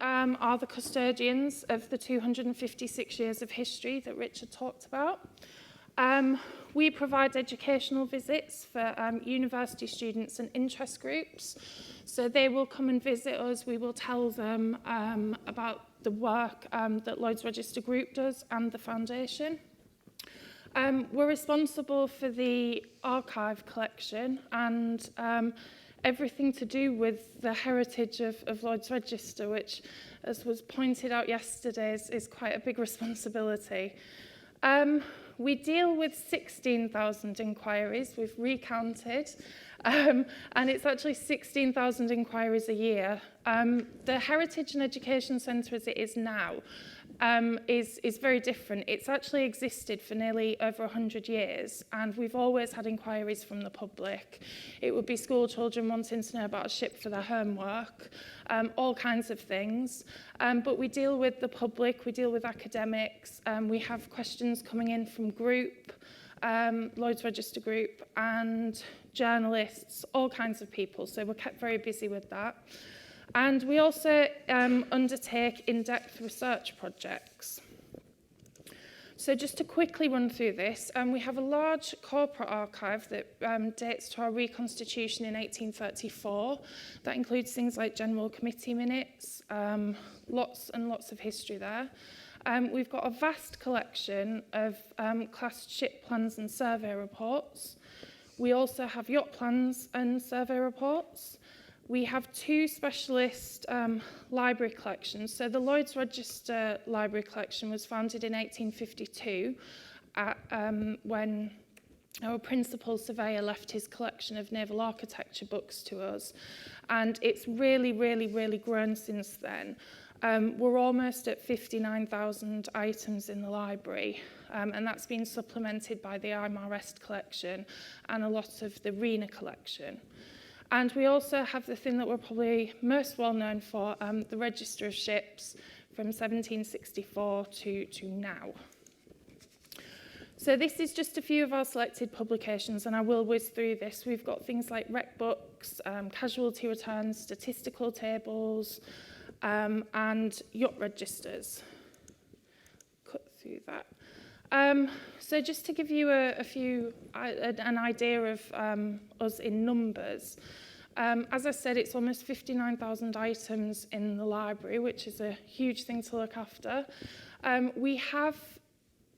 We are the custodians of the 256 years of history that Richard talked about. We provide educational visits for university students and interest groups. So they will come and visit us. We will tell them about the work that Lloyd's Register Group does and the foundation. We're responsible for the archive collection and everything to do with the heritage of Lloyd's Register, which, as was pointed out yesterday, is quite a big responsibility. We deal with 16,000 inquiries. We've recounted, and it's actually 16,000 inquiries a year. The Heritage and Education Centre, as it is now, is very different. It's actually existed for nearly over 100 years, and we've always had inquiries from the public. It would be school children wanting to know about a ship for their homework, all kinds of things. But we deal with the public, we deal with academics, we have questions coming in from group, Lloyd's Register Group, and journalists, all kinds of people. So we're kept very busy with that. And we also undertake in-depth research projects. So just to quickly run through this, we have a large corporate archive that dates to our reconstitution in 1834. That includes things like general committee minutes, lots and lots of history there. We've got a vast collection of classed ship plans and survey reports. We also have yacht plans and survey reports. We have two specialist library collections. So the Lloyd's Register Library Collection was founded in 1852 when our principal surveyor left his collection of naval architecture books to us. And it's really, really, really grown since then. We're almost at 59,000 items in the library, and that's been supplemented by the IMRS collection and a lot of the RENA collection. And we also have the thing that we're probably most well known for, the Register of Ships from 1764 to now. So this is just a few of our selected publications, and I will whiz through this. We've got things like wreck books, casualty returns, statistical tables, and yacht registers. Cut through that. So just to give you an idea of us in numbers, as I said, it's almost 59,000 items in the library, which is a huge thing to look after. We have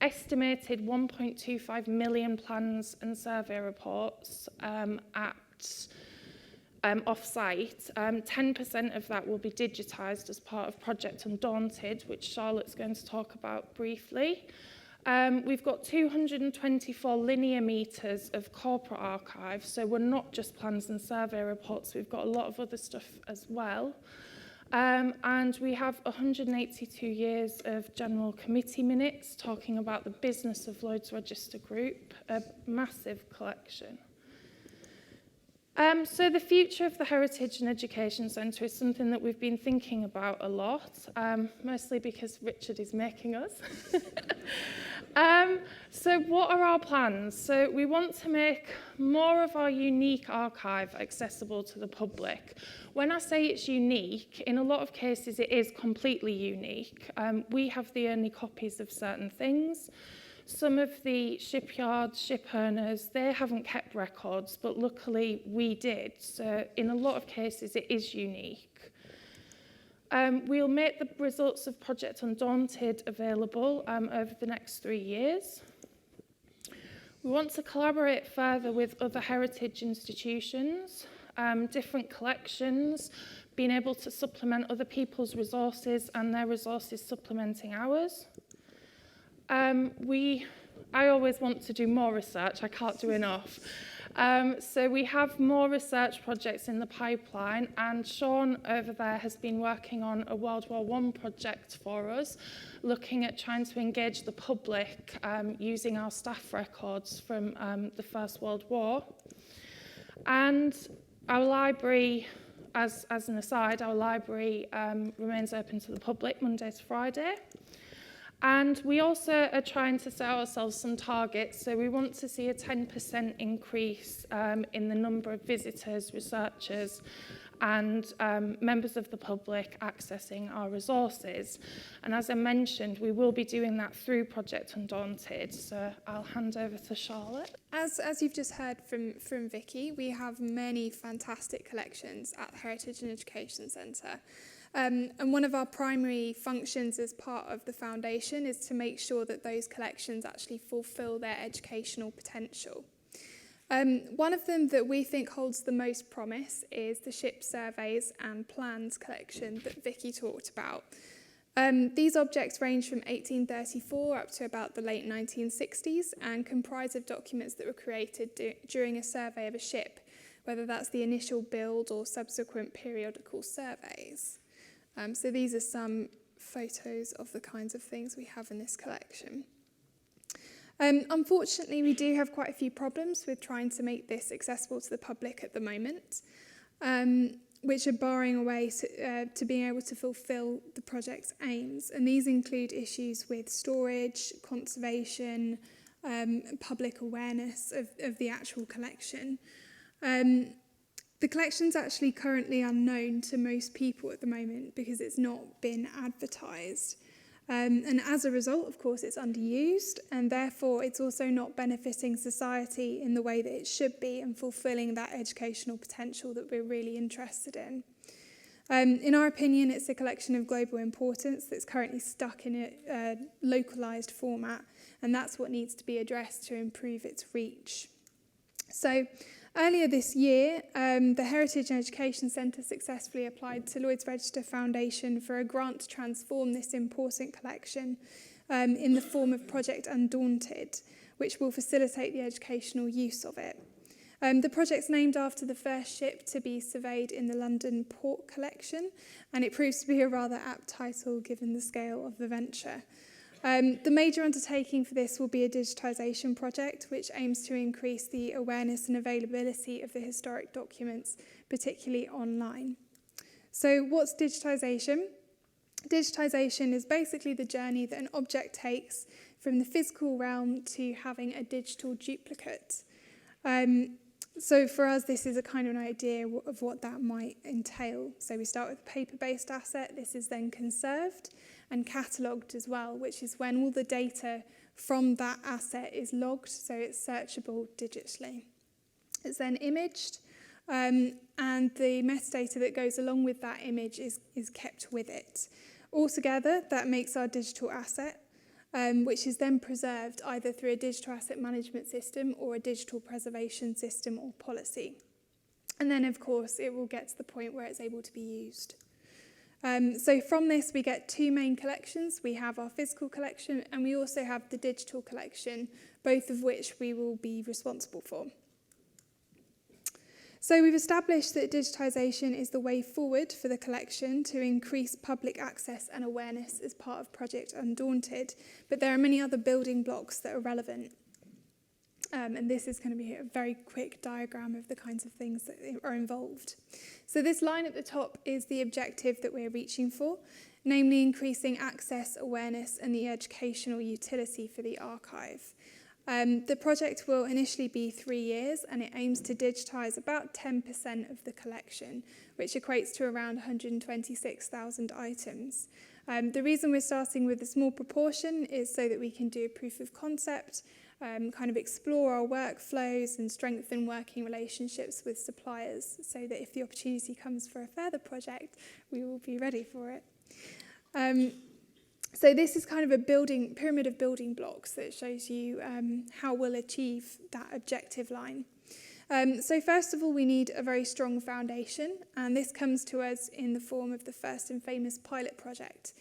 estimated 1.25 million plans and survey reports off-site. 10% of that will be digitised as part of Project Undaunted, which Charlotte's going to talk about briefly. We've got 224 linear metres of corporate archives, so we're not just plans and survey reports, we've got a lot of other stuff as well. And we have 182 years of general committee minutes talking about the business of Lloyd's Register Group, a massive collection. So the future of the Heritage and Education Centre is something that we've been thinking about a lot, mostly because Richard is making us. So what are our plans? So we want to make more of our unique archive accessible to the public. When I say it's unique, in a lot of cases it is completely unique. We have the only copies of certain things. Some of the shipyards, ship owners, they haven't kept records, but luckily we did. So in a lot of cases, it is unique. We'll make the results of Project Undaunted available over the next 3 years. We want to collaborate further with other heritage institutions, different collections, being able to supplement other people's resources and their resources supplementing ours. I always want to do more research, I can't do enough. So we have more research projects in the pipeline, and Sean over there has been working on a World War I project for us, looking at trying to engage the public using our staff records from the First World War. And our library, as an aside, our library remains open to the public Monday to Friday. And we also are trying to set ourselves some targets. So we want to see a 10% increase in the number of visitors, researchers, and members of the public accessing our resources. And as I mentioned, we will be doing that through Project Undaunted. So I'll hand over to Charlotte. As you've just heard from Vicky, we have many fantastic collections at the Heritage and Education Centre. And one of our primary functions as part of the foundation is to make sure that those collections actually fulfil their educational potential. One of them that we think holds the most promise is the ship surveys and plans collection that Vicky talked about. These objects range from 1834 up to about the late 1960s and comprise of documents that were created during a survey of a ship, whether that's the initial build or subsequent periodical surveys. So these are some photos of the kinds of things we have in this collection. Unfortunately, we do have quite a few problems with trying to make this accessible to the public at the moment, which are barring a way to being able to fulfil the project's aims. And these include issues with storage, conservation, public awareness of the actual collection. The collection's actually currently unknown to most people at the moment because it's not been advertised. And as a result, of course, it's underused, and therefore it's also not benefiting society in the way that it should be and fulfilling that educational potential that we're really interested in. In our opinion, it's a collection of global importance that's currently stuck in a localised format, and that's what needs to be addressed to improve its reach. So, earlier this year, the Heritage and Education Centre successfully applied to Lloyd's Register Foundation for a grant to transform this important collection in the form of Project Undaunted, which will facilitate the educational use of it. The project's named after the first ship to be surveyed in the London Port Collection, and it proves to be a rather apt title given the scale of the venture. The major undertaking for this will be a digitisation project, which aims to increase the awareness and availability of the historic documents, particularly online. So what's digitisation? Digitisation is basically the journey that an object takes from the physical realm to having a digital duplicate. So for us, this is a kind of an idea of what that might entail. So we start with a paper-based asset. This is then conserved and catalogued as well, which is when all the data from that asset is logged, so it's searchable digitally. It's then imaged, and the metadata that goes along with that image is kept with it. Altogether, that makes our digital asset, which is then preserved either through a digital asset management system or a digital preservation system or policy. And then, of course, it will get to the point where it's able to be used. So from this, we get two main collections. We have our physical collection, and we also have the digital collection, both of which we will be responsible for. So we've established that digitisation is the way forward for the collection to increase public access and awareness as part of Project Undaunted, but there are many other building blocks that are relevant. And this is going to be a very quick diagram of the kinds of things that are involved. So this line at the top is the objective that we're reaching for, namely increasing access, awareness, and the educational utility for the archive. The project will initially be 3 years, and it aims to digitise about 10% of the collection, which equates to around 126,000 items. The reason we're starting with a small proportion is so that we can do a proof of concept, kind of explore our workflows and strengthen working relationships with suppliers so that if the opportunity comes for a further project, we will be ready for it. So this is kind of a pyramid of building blocks that shows you how we'll achieve that objective line. So first of all, we need a very strong foundation, and this comes to us in the form of the first and famous pilot project,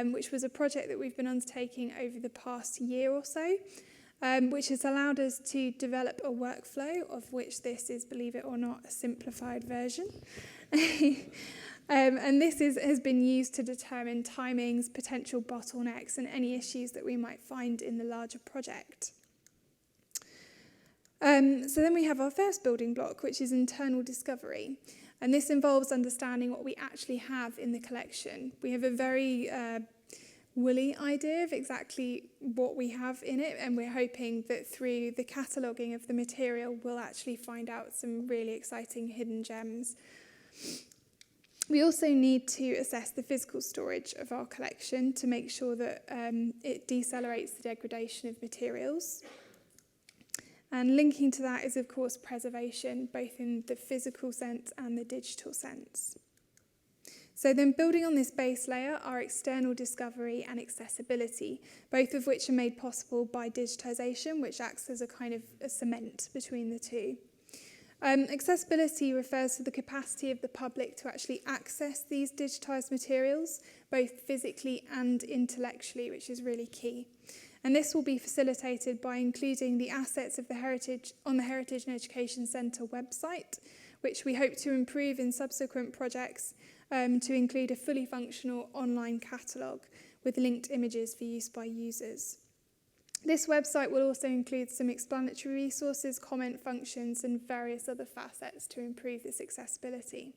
which was a project that we've been undertaking over the past year or so, which has allowed us to develop a workflow, of which this is, believe it or not, a simplified version. And this has been used to determine timings, potential bottlenecks, and any issues that we might find in the larger project. So then we have our first building block, which is internal discovery. And this involves understanding what we actually have in the collection. We have a very woolly idea of exactly what we have in it, and we're hoping that through the cataloguing of the material, we'll actually find out some really exciting hidden gems. We also need to assess the physical storage of our collection to make sure that it decelerates the degradation of materials. And linking to that is, of course, preservation, both in the physical sense and the digital sense. So then building on this base layer are external discovery and accessibility, both of which are made possible by digitisation, which acts as a kind of a cement between the two. Accessibility refers to the capacity of the public to actually access these digitised materials, both physically and intellectually, which is really key. And this will be facilitated by including the assets of the Heritage on the Heritage and Education Centre website, which we hope to improve in subsequent projects to include a fully functional online catalogue with linked images for use by users. This website will also include some explanatory resources, comment functions, and various other facets to improve this accessibility.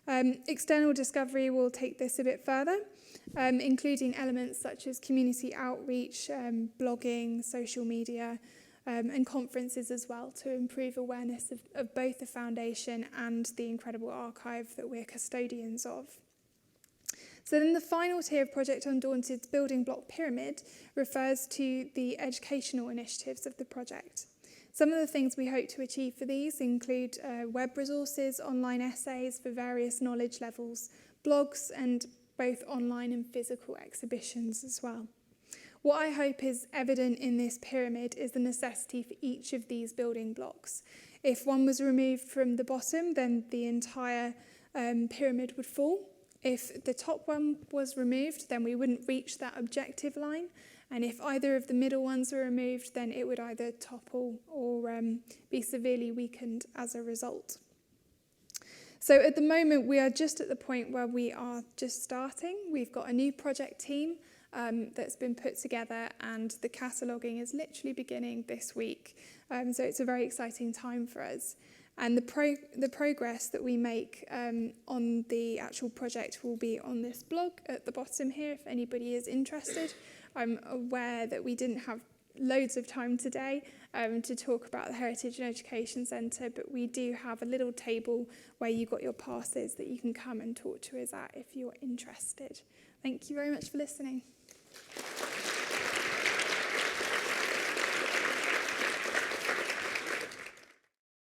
External discovery will take this a bit further, including elements such as community outreach, blogging, social media, and conferences as well to improve awareness of both the foundation and the incredible archive that we're custodians of. So then the final tier of Project Undaunted's building block pyramid refers to the educational initiatives of the project. Some of the things we hope to achieve for these include web resources, online essays for various knowledge levels, blogs, and both online and physical exhibitions as well. What I hope is evident in this pyramid is the necessity for each of these building blocks. If one was removed from the bottom, then the entire pyramid would fall. If the top one was removed, then we wouldn't reach that objective line. And if either of the middle ones were removed, then it would either topple or be severely weakened as a result. So at the moment, we are just at the point where we are just starting. We've got a new project team that's been put together, and the cataloguing is literally beginning this week. So it's a very exciting time for us. And the progress that we make on the actual project will be on this blog at the bottom here, if anybody is interested. I'm aware that we didn't have loads of time today to talk about the Heritage and Education Centre, but we do have a little table where you've got your passes that you can come and talk to us at if you're interested. Thank you very much for listening.